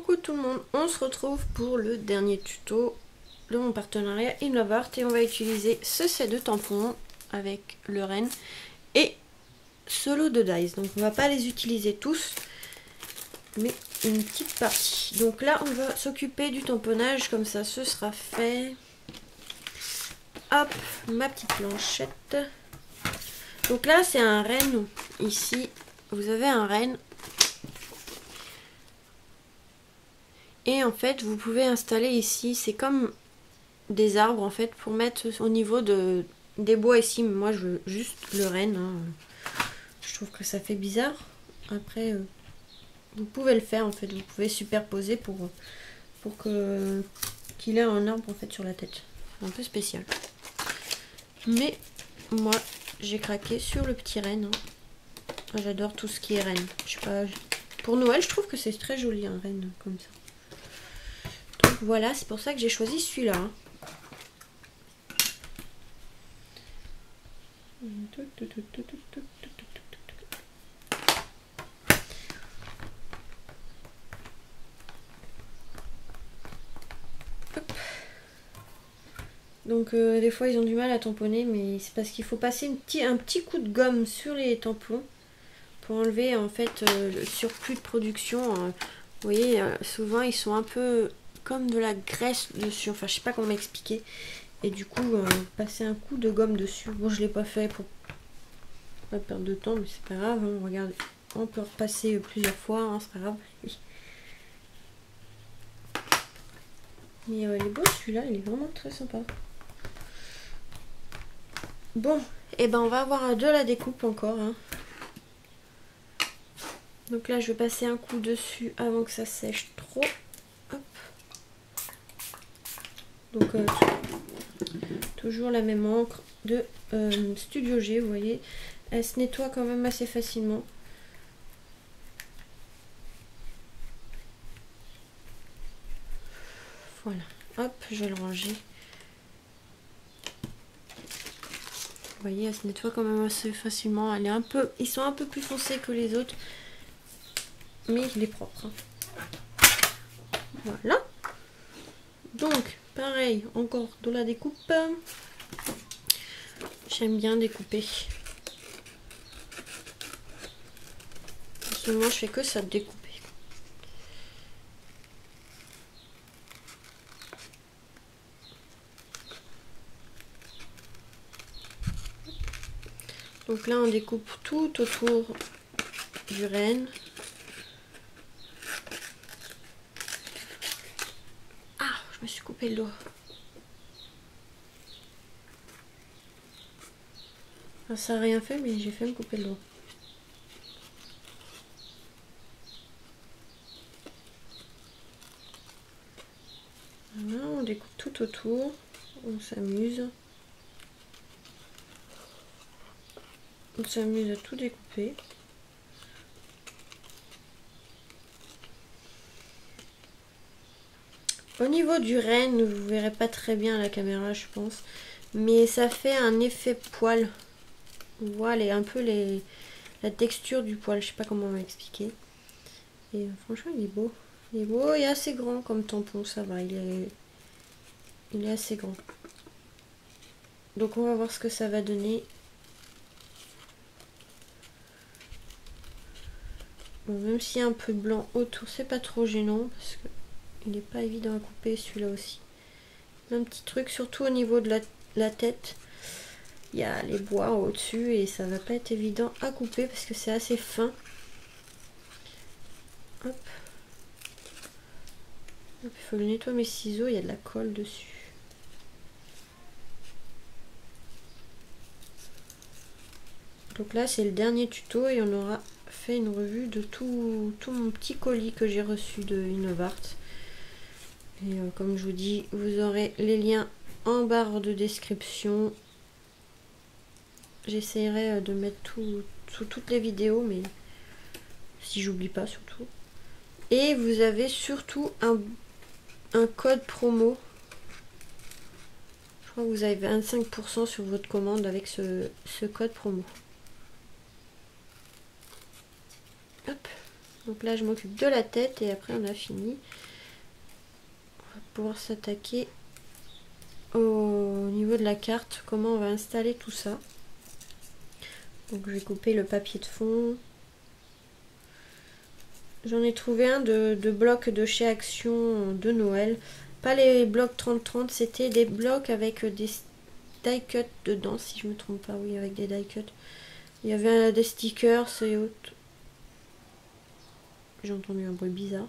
Coucou tout le monde, on se retrouve pour le dernier tuto de mon partenariat Innovart et on va utiliser ce set de tampons avec le Ren et ce lot de dies. Donc on va pas les utiliser tous, mais une petite partie. Donc là on va s'occuper du tamponnage, comme ça ce sera fait. Hop, ma petite planchette. Donc là c'est un Ren, ici vous avez un Ren. Et en fait, vous pouvez installer ici, c'est comme des arbres en fait, pour mettre au niveau des bois ici. Mais moi, je veux juste le Ren. Hein. Je trouve que ça fait bizarre. Après, vous pouvez le faire en fait. Vous pouvez superposer pour qu'il ait un arbre en fait sur la tête. C'est un peu spécial. Mais moi, j'ai craqué sur le petit Ren. Hein. J'adore tout ce qui est Ren. Je sais pas. Pour Noël, je trouve que c'est très joli un Ren comme ça. Voilà, c'est pour ça que j'ai choisi celui-là. Donc des fois ils ont du mal à tamponner, mais c'est parce qu'il faut passer un petit coup de gomme sur les tampons pour enlever en fait le surplus de production. Vous voyez, souvent ils sont un peu comme de la graisse dessus, enfin je sais pas comment m'expliquer, et du coup passer un coup de gomme dessus. Bon, je l'ai pas fait pour pas perdre de temps, mais c'est pas grave, hein. Regardez, on peut repasser plusieurs fois, hein, c'est pas grave. Mais il est beau celui-là, il est vraiment très sympa. Bon, et ben on va avoir de la découpe encore, hein. Donc là je vais passer un coup dessus avant que ça sèche trop. Hop. Donc toujours la même encre de Studio G, vous voyez, elle se nettoie quand même assez facilement. Voilà, hop, je vais le ranger. Vous voyez, elle se nettoie quand même assez facilement. Elle est un peu, ils sont un peu plus foncés que les autres, mais il est propre. Hein. Voilà. Donc, pareil, encore de la découpe. J'aime bien découper. Seulement, je fais que ça de découper. Donc là, on découpe tout autour du Ren. Ah, je me suis coupé le doigt. Enfin, ça n'a rien fait, mais j'ai fait me couper le doigt. Voilà, on découpe tout autour. On s'amuse. On s'amuse à tout découper. Au niveau du Ren, vous verrez pas très bien à la caméra, je pense, mais ça fait un effet poil. On voit un peu la texture du poil, je sais pas comment m'expliquer. Et franchement, il est beau. Il est beau et assez grand comme tampon, ça va, il est assez grand. Donc on va voir ce que ça va donner. Bon, même s'il y a un peu de blanc autour, c'est pas trop gênant parce que il n'est pas évident à couper celui-là aussi. Un petit truc, surtout au niveau de la tête. Il y a les bois au-dessus et ça va pas être évident à couper parce que c'est assez fin. Hop. Il faut le nettoyer mes ciseaux, il y a de la colle dessus. Donc là c'est le dernier tuto et on aura fait une revue de tout mon petit colis que j'ai reçu de Innovart. Et comme je vous dis, vous aurez les liens en barre de description. J'essaierai de mettre toutes les vidéos, mais si j'oublie pas surtout. Et vous avez surtout un code promo. Je crois que vous avez 25% sur votre commande avec ce code promo. Hop, Donc là je m'occupe de la tête et après on a fini. On va pouvoir s'attaquer au niveau de la carte, comment on va installer tout ça. Donc je vais couper le papier de fond. J'en ai trouvé un de blocs de chez Action de Noël. Pas les blocs 30-30, c'était des blocs avec des die cuts dedans, si je me trompe pas. Oui, avec des die cuts. Il y avait des stickers et autres. J'ai entendu un bruit bizarre.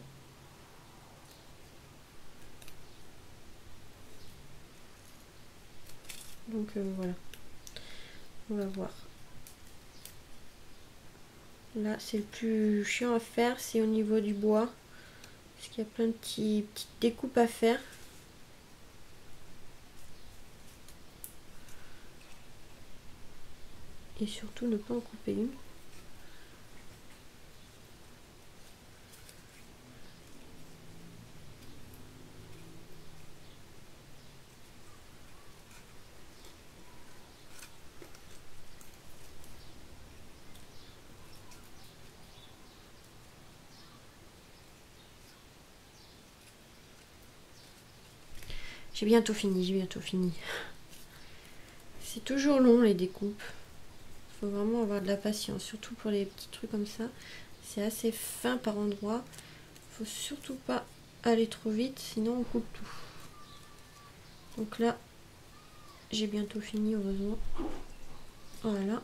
Donc voilà. On va voir. Là, c'est le plus chiant à faire, c'est au niveau du bois. Parce qu'il y a plein de petites découpes à faire. Et surtout ne pas en couper une. J'ai bientôt fini, j'ai bientôt fini. C'est toujours long les découpes. Faut vraiment avoir de la patience, surtout pour les petits trucs comme ça. C'est assez fin par endroit. Faut surtout pas aller trop vite, sinon on coupe tout. Donc là, j'ai bientôt fini, heureusement. Voilà.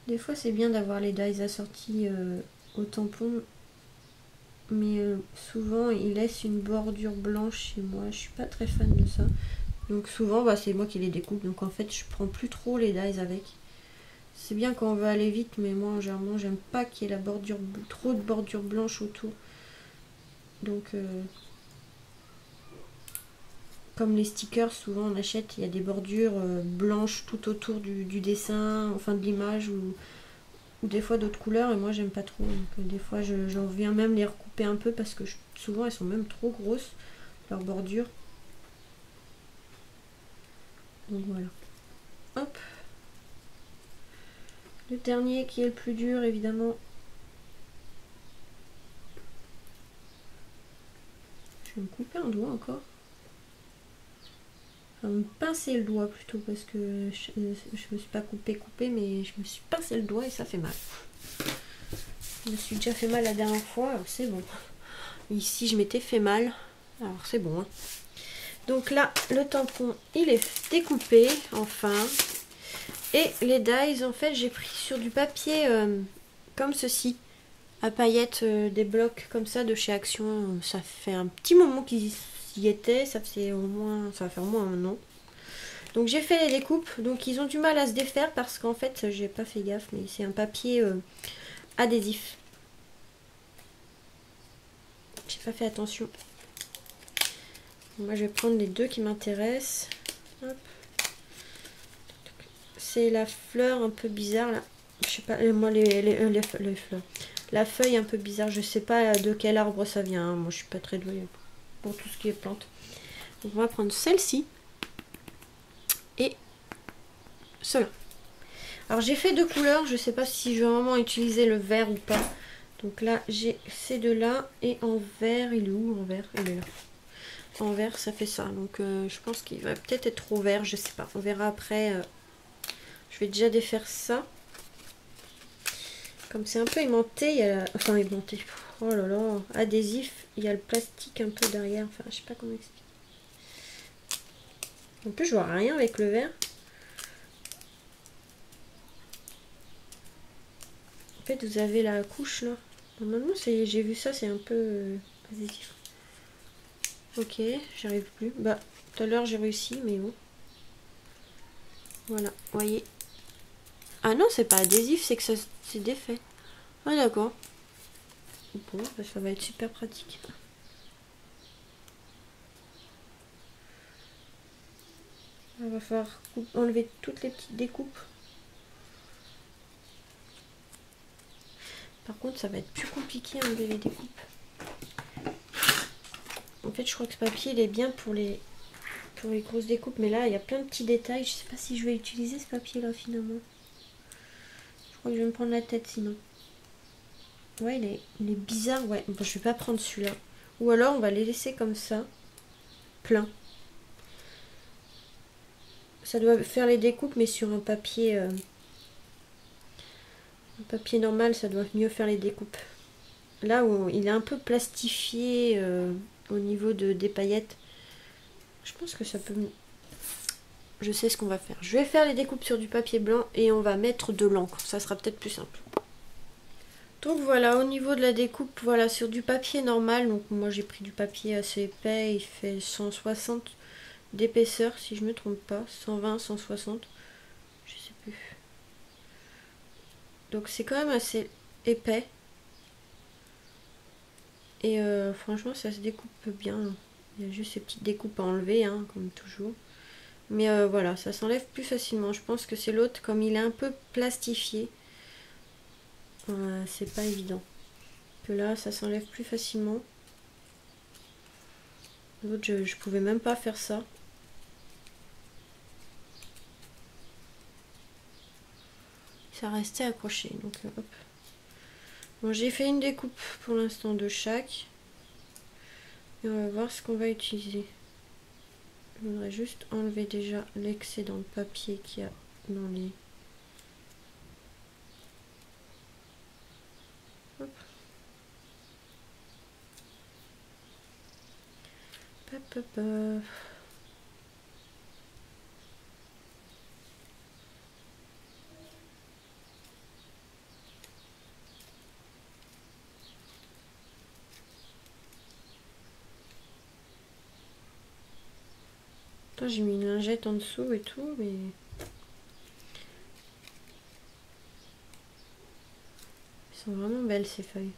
Des fois, c'est bien d'avoir les dies assortis au tampon. Mais souvent, ils laissent une bordure blanche chez moi. Je suis pas très fan de ça. Donc souvent, bah, c'est moi qui les découpe. Donc en fait, je prends plus trop les dies avec. C'est bien quand on veut aller vite, mais moi, généralement, j'aime pas qu'il y ait la bordure, trop de bordure blanche autour. Donc, comme les stickers, souvent on achète, il y a des bordures blanches tout autour du dessin, enfin de l'image, ou des fois d'autres couleurs, et moi j'aime pas trop. Donc, des fois, j'en viens même les recouper un peu parce que souvent elles sont même trop grosses, leurs bordures. Donc voilà. Hop. Le dernier qui est le plus dur, évidemment. Je vais me couper un doigt encore. Enfin, me pincer le doigt plutôt, parce que je me suis pas coupé, mais je me suis pincé le doigt et ça fait mal. Je me suis déjà fait mal la dernière fois, alors c'est bon. Ici, je m'étais fait mal, alors c'est bon. Hein. Donc là, le tampon, il est découpé, enfin. Et les dies, en fait, j'ai pris sur du papier comme ceci, à paillettes, des blocs comme ça de chez Action. Ça fait un petit moment qu'ils y étaient, ça va faire au moins un an. Donc j'ai fait les découpes, donc ils ont du mal à se défaire parce qu'en fait, j'ai pas fait gaffe, mais c'est un papier adhésif. J'ai pas fait attention. Moi, je vais prendre les deux qui m'intéressent. C'est la fleur un peu bizarre là. Je sais pas, moi les fleurs. La feuille un peu bizarre, je sais pas de quel arbre ça vient. Hein. Moi, je suis pas très douée pour tout ce qui est plante. Donc, on va prendre celle-ci et cela. Alors, j'ai fait deux couleurs. Je sais pas si je vais vraiment utiliser le vert ou pas. Donc là, j'ai ces deux-là et en vert, il est où en vert? Il est là. En vert, ça fait ça. Donc, je pense qu'il va peut-être être trop vert. Je sais pas. On verra après. Je vais déjà défaire ça. Comme c'est un peu aimanté, il y a enfin aimanté, oh là là, adhésif, il y a le plastique un peu derrière, enfin je sais pas comment expliquer. En plus je vois rien avec le vert. En fait vous avez la couche là. Normalement j'ai vu ça, c'est un peu adhésif. Ok, j'arrive plus. Bah tout à l'heure j'ai réussi mais bon. Voilà, voyez. Ah non c'est pas adhésif, c'est que ça c'est défait. Ah d'accord. Bon, bah, ça va être super pratique. Il va falloir enlever toutes les petites découpes. Par contre, ça va être plus compliqué à enlever les découpes. En fait, je crois que ce papier, il est bien pour pour les grosses découpes, mais là il y a plein de petits détails. Je sais pas si je vais utiliser ce papier là finalement. Je crois que je vais me prendre la tête sinon. Ouais, il est bizarre, ouais. Bon, je vais pas prendre celui-là. Ou alors on va les laisser comme ça, plein. Ça doit faire les découpes, mais sur un papier normal, ça doit mieux faire les découpes. Là où il est un peu plastifié au niveau des paillettes, je pense que ça peut... Je sais ce qu'on va faire. Je vais faire les découpes sur du papier blanc et on va mettre de l'encre. Ça sera peut-être plus simple. Donc voilà, au niveau de la découpe, voilà, sur du papier normal. Donc moi j'ai pris du papier assez épais, il fait 160 d'épaisseur si je me trompe pas. 120, 160, je sais plus. Donc c'est quand même assez épais. Et franchement ça se découpe bien. Il y a juste ces petites découpes à enlever, hein, comme toujours. Mais voilà, ça s'enlève plus facilement. Je pense que c'est l'autre, comme il est un peu plastifié. C'est pas évident. Que là, ça s'enlève plus facilement. L'autre, je pouvais même pas faire ça. Ça restait accroché. Donc hop. Bon, j'ai fait une découpe pour l'instant de chaque. Et on va voir ce qu'on va utiliser. Je voudrais juste enlever déjà l'excédent de papier qu'il y a dans les... Hop. Hop, hop, hop. J'ai mis une lingette en dessous et tout, mais... Elles sont vraiment belles ces feuilles.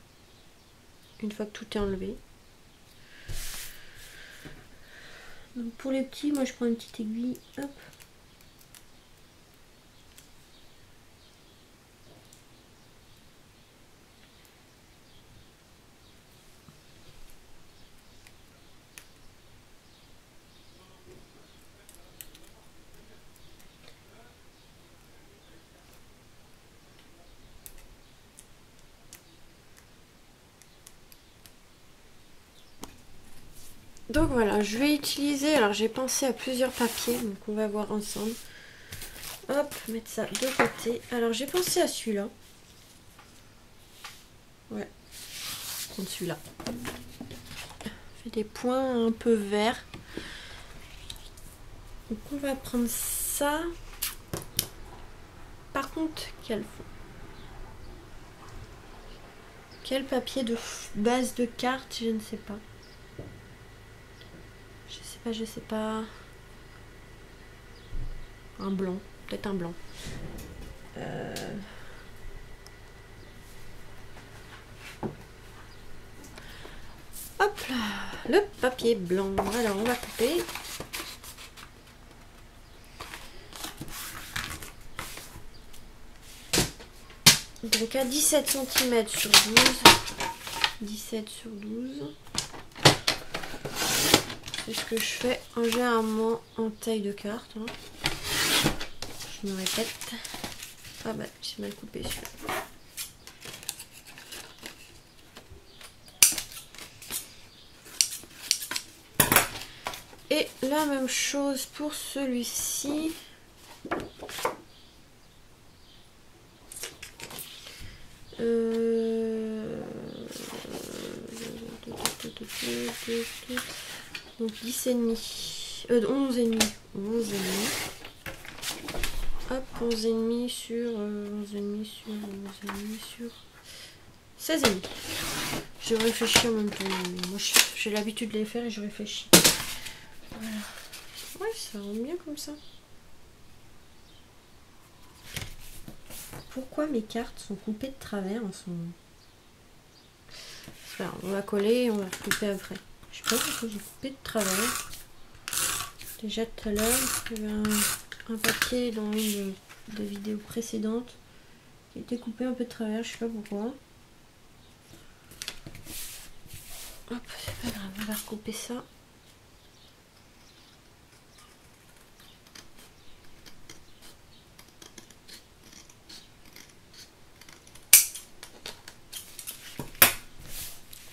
Une fois que tout est enlevé. Donc pour les petits, moi je prends une petite aiguille. Hop. Donc voilà, je vais utiliser, alors j'ai pensé à plusieurs papiers, donc on va voir ensemble. Hop, mettre ça de côté. Alors j'ai pensé à celui-là. Ouais, prendre celui-là. Fait des points un peu verts. Donc on va prendre ça. Par contre, quel fond? Quel papier de base de carte? Je ne sais pas. Je sais pas. Un blanc, peut-être un blanc. Hop là, le papier blanc. Alors on va couper. Donc à 17 cm sur 12. 17 sur 12. C'est ce que je fais généralement en taille de carte. Hein. Je me répète. Ah bah j'ai mal coupé celui-là. Et la même chose pour celui-ci. Donc 10,5. 11,5. 11,5. Hop, 11,5 sur 11,5 sur 11,5 sur 16,5. Je réfléchis en même temps. Moi j'ai l'habitude de les faire et je réfléchis. Voilà. Ouais, ça rend bien comme ça. Pourquoi mes cartes sont coupées de travers en ce moment? Alors, on va coller et on va couper après. Je sais pas pourquoi j'ai coupé de travers. Déjà tout à l'heure, il y avait un papier dans une des vidéos précédentes qui était coupé un peu de travers, je sais pas pourquoi. Hop, c'est pas grave, on va recouper ça.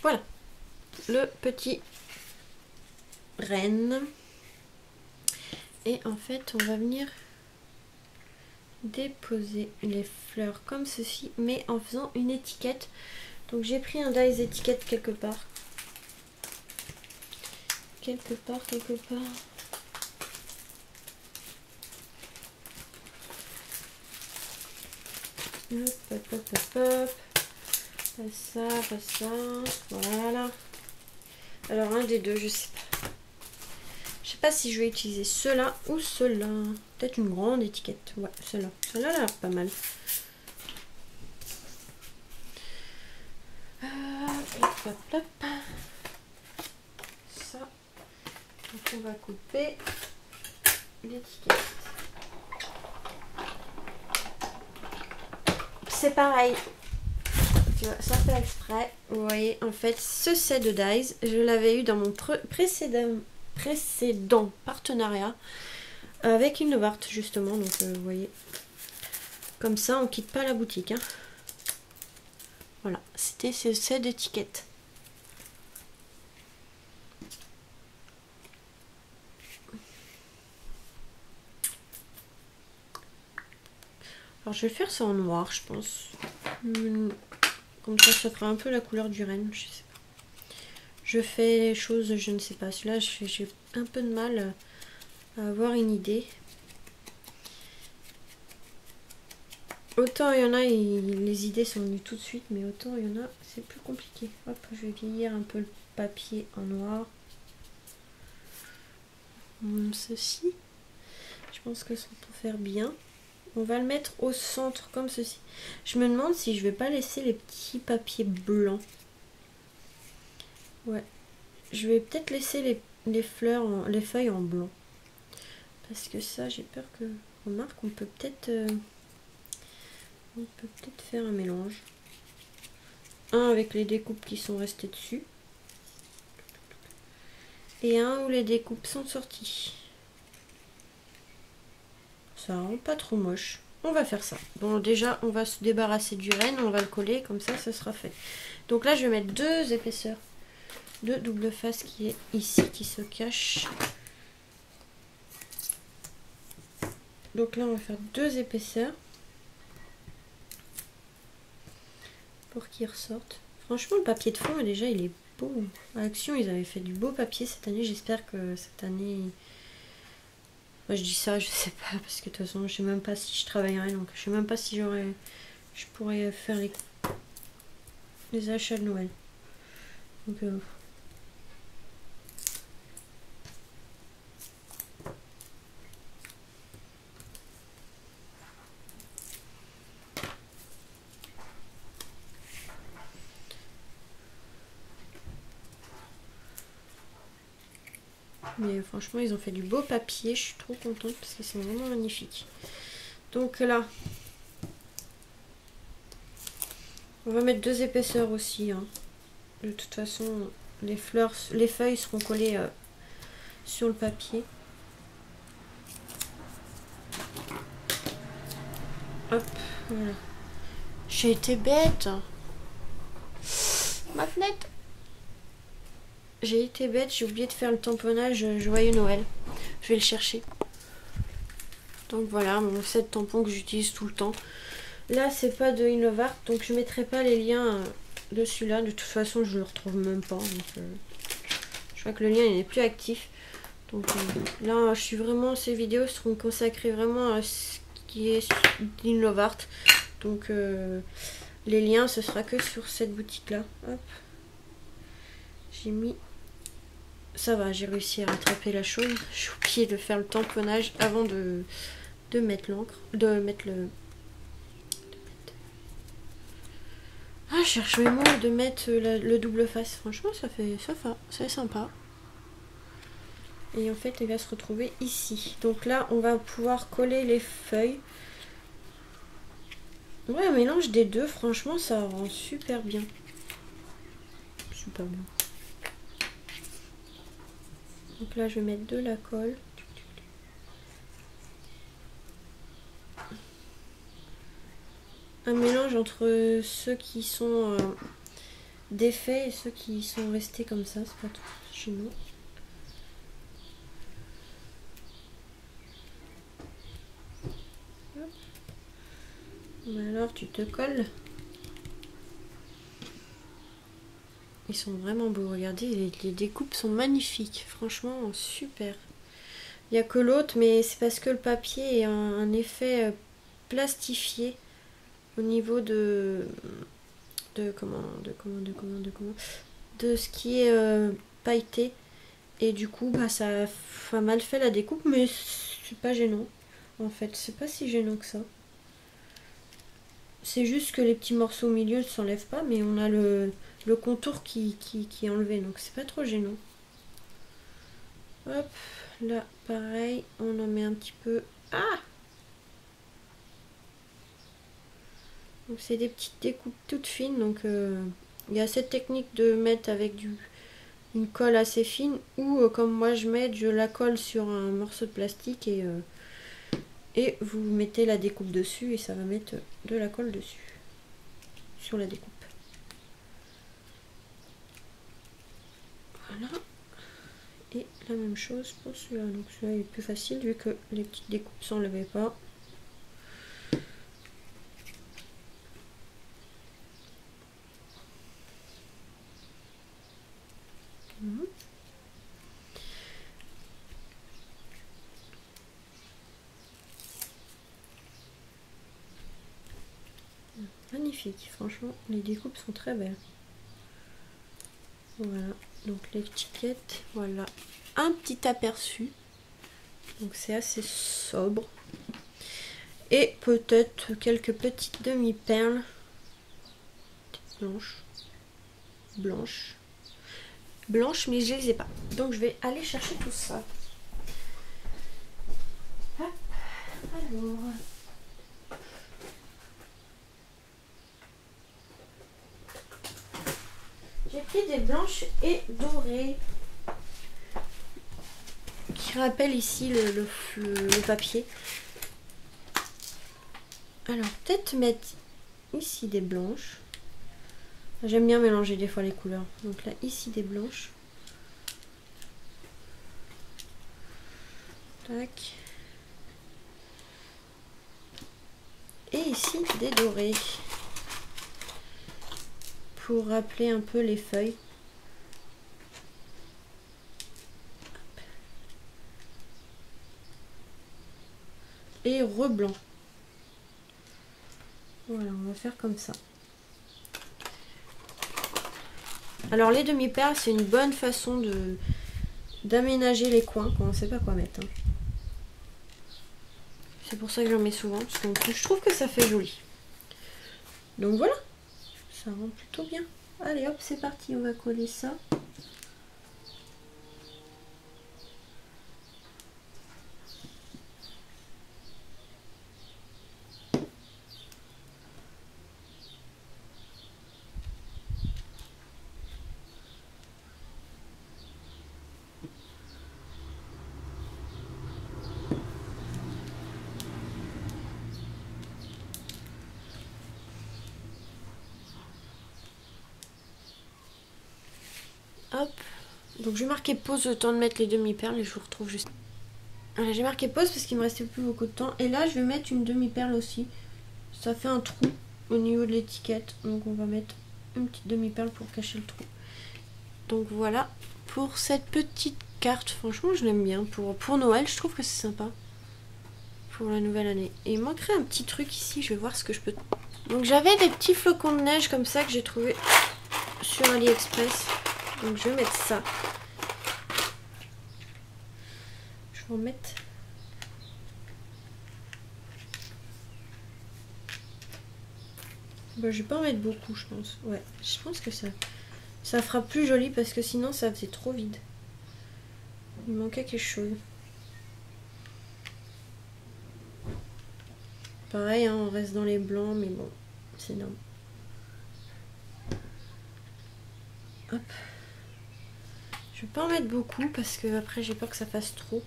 Voilà, le petit renne. Et en fait, on va venir déposer les fleurs comme ceci, mais en faisant une étiquette. Donc j'ai pris un dies étiquette quelque part. Quelque part. Hop. Pas ça. Voilà. Alors un des deux, je sais pas. Je sais pas si je vais utiliser cela ou cela. Peut-être une grande étiquette. Ouais, celle-là. Celle-là a l'air pas mal. Hop. Ça. Donc on va couper l'étiquette. C'est pareil. Tu vois, sans faire exprès. Vous voyez, en fait, ce set de dies, je l'avais eu dans mon précédent partenariat avec Innovart justement. Donc vous voyez, comme ça, on quitte pas la boutique. Hein. Voilà, c'était ce set d'étiquettes. Alors je vais faire ça en noir, je pense. Comme ça fera un peu la couleur du renne, je sais pas. Je fais les choses, je ne sais pas. Celui-là, j'ai un peu de mal à avoir une idée. Autant il y en a, les idées sont venues tout de suite, mais autant il y en a, c'est plus compliqué. Hop, je vais vieillir un peu le papier en noir. Ceci, je pense que ça peut faire bien. On va le mettre au centre comme ceci. Je me demande si je vais pas laisser les petits papiers blancs. Ouais, je vais peut-être laisser les feuilles en blanc. Parce que ça, j'ai peur que... Remarque, on peut peut-être faire un mélange. Un avec les découpes qui sont restées dessus. Et un où les découpes sont sorties. Ça rend pas trop moche. On va faire ça. Bon, déjà, on va se débarrasser du renne. On va le coller. Comme ça sera fait. Donc là, je vais mettre 2 épaisseurs de double face qui est ici, qui se cache. Donc là, on va faire 2 épaisseurs. Pour qu'ils ressortent. Franchement, le papier de fond, déjà, il est beau. À Action, ils avaient fait du beau papier cette année. J'espère que cette année... Moi, je dis ça, je sais pas, parce que de toute façon, je sais même pas si je travaillerai, donc je sais même pas si je pourrais faire les achats de Noël. Donc, mais franchement, ils ont fait du beau papier. Je suis trop contente parce qu'ils sont vraiment magnifiques. Donc là, on va mettre 2 épaisseurs aussi. Hein. De toute façon, les feuilles seront collées sur le papier. Hop, voilà. J'ai été bête. Ma fenêtre. J'ai été bête, j'ai oublié de faire le tamponnage Joyeux Noël. Je vais le chercher. Donc voilà, mon set tampon que j'utilise tout le temps. Là, c'est pas de Innovart, donc je mettrai pas les liens dessus là. De toute façon, je le retrouve même pas. Donc, je vois que le lien il n'est plus actif. Donc là, je suis vraiment, ces vidéos seront consacrées vraiment à ce qui est d'Innovart. Donc les liens, ce sera que sur cette boutique là. Hop. J'ai mis... Ça va, j'ai réussi à rattraper la chose. J'ai oublié de faire le tamponnage avant de mettre l'encre. De mettre le... Ah, je cherche mes mots, de mettre le double face. Franchement, c'est sympa. Et en fait, il va se retrouver ici. Donc là, on va pouvoir coller les feuilles. Ouais, un mélange des deux, franchement, ça rend super bien. Super bien. Donc là, je vais mettre de la colle. Un mélange entre ceux qui sont d'effets et ceux qui sont restés comme ça, c'est pas trop chez nous. Alors tu te colles. Ils sont vraiment beaux, regardez, les découpes sont magnifiques, franchement super. Il n'y a que l'autre, mais c'est parce que le papier a un effet plastifié au niveau de ce qui est pailleté. Et du coup, bah, ça a mal fait la découpe, mais c'est pas gênant. En fait, c'est pas si gênant que ça. C'est juste que les petits morceaux au milieu ne s'enlèvent pas, mais on a le contour qui est enlevé, donc c'est pas trop gênant. Hop, là pareil, on en met un petit peu. Ah! Donc c'est des petites découpes toutes fines, donc il y a cette technique de mettre avec une colle assez fine, ou comme moi je la colle sur un morceau de plastique et vous mettez la découpe dessus et ça va mettre de la colle dessus, sur la découpe. Voilà. Et la même chose pour celui-là. Donc celui-là est plus facile vu que les petites découpes s'enlevaient pas. Magnifique, franchement, les découpes sont très belles. Voilà, donc l'étiquette, voilà, un petit aperçu. Donc c'est assez sobre. Et peut-être quelques petites demi-perles blanches, mais je les ai pas. Donc je vais aller chercher tout ça. Hop. Alors... j'ai pris des blanches et dorées qui rappellent ici le papier. Alors peut-être mettre ici des blanches. J'aime bien mélanger des fois les couleurs. Donc là ici des blanches. Tac. Et ici des dorées. Pour rappeler un peu les feuilles. Et reblanc. Voilà, on va faire comme ça. Alors les demi-perles, c'est une bonne façon d'aménager les coins quand on ne sait pas quoi mettre. Hein. C'est pour ça que j'en mets souvent, parce que je trouve que ça fait joli. Donc voilà, ça rend plutôt bien. Allez hop, c'est parti, on va coller ça. Hop, donc j'ai marqué pause le temps de mettre les demi-perles et je vous retrouve juste. Voilà, j'ai marqué pause parce qu'il me restait plus beaucoup de temps. Et là, je vais mettre une demi-perle aussi. Ça fait un trou au niveau de l'étiquette. Donc on va mettre une petite demi-perle pour cacher le trou. Donc voilà pour cette petite carte. Franchement, je l'aime bien. Pour Noël, je trouve que c'est sympa. Pour la nouvelle année. Et il manquerait un petit truc ici. Je vais voir ce que je peux... Donc j'avais des petits flocons de neige comme ça que j'ai trouvé sur AliExpress. Donc je vais mettre ça. Je vais en mettre. Bah, je vais pas en mettre beaucoup, je pense. Ouais, je pense que ça fera plus joli parce que sinon ça faisait trop vide. Il manquait quelque chose. Pareil, hein, on reste dans les blancs, mais bon, c'est énorme. Hop. Je vais pas en mettre beaucoup parce que après j'ai peur que ça fasse trop.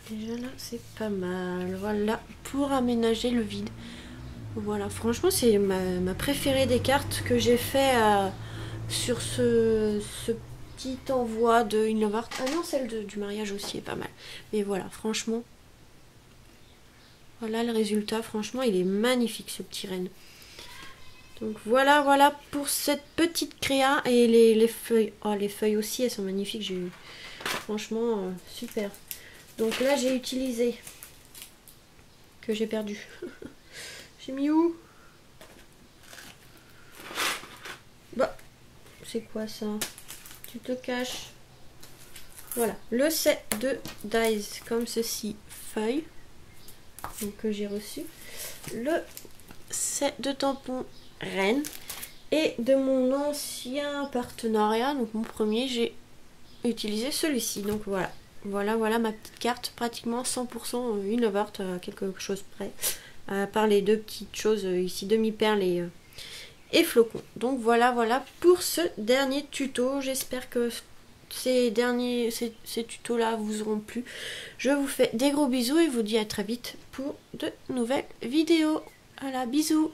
Déjà là c'est pas mal. Voilà pour aménager le vide. Voilà, franchement c'est ma préférée des cartes que j'ai fait sur ce petit envoi de Innovart. Ah non, celle du mariage aussi est pas mal. Mais voilà, franchement, voilà le résultat. Franchement, il est magnifique ce petit renne. Donc voilà pour cette petite créa. Et les feuilles, oh les feuilles aussi, elles sont magnifiques. J'ai eu, franchement, super. Donc là, j'ai utilisé, que j'ai perdu. J'ai mis où? Bah, c'est quoi ça? Tu te caches. Voilà, le set de dies comme ceci, feuille, donc que j'ai reçu. Le set de tampons reine. Et de mon ancien partenariat, donc mon premier, j'ai utilisé celui-ci. Donc voilà. Voilà ma petite carte, pratiquement 100% Innovart, quelque chose près. À part les deux petites choses ici, demi-perles et flocons. Donc voilà pour ce dernier tuto. J'espère que ces tutos là vous auront plu. Je vous fais des gros bisous et vous dis à très vite pour de nouvelles vidéos. Voilà, bisous.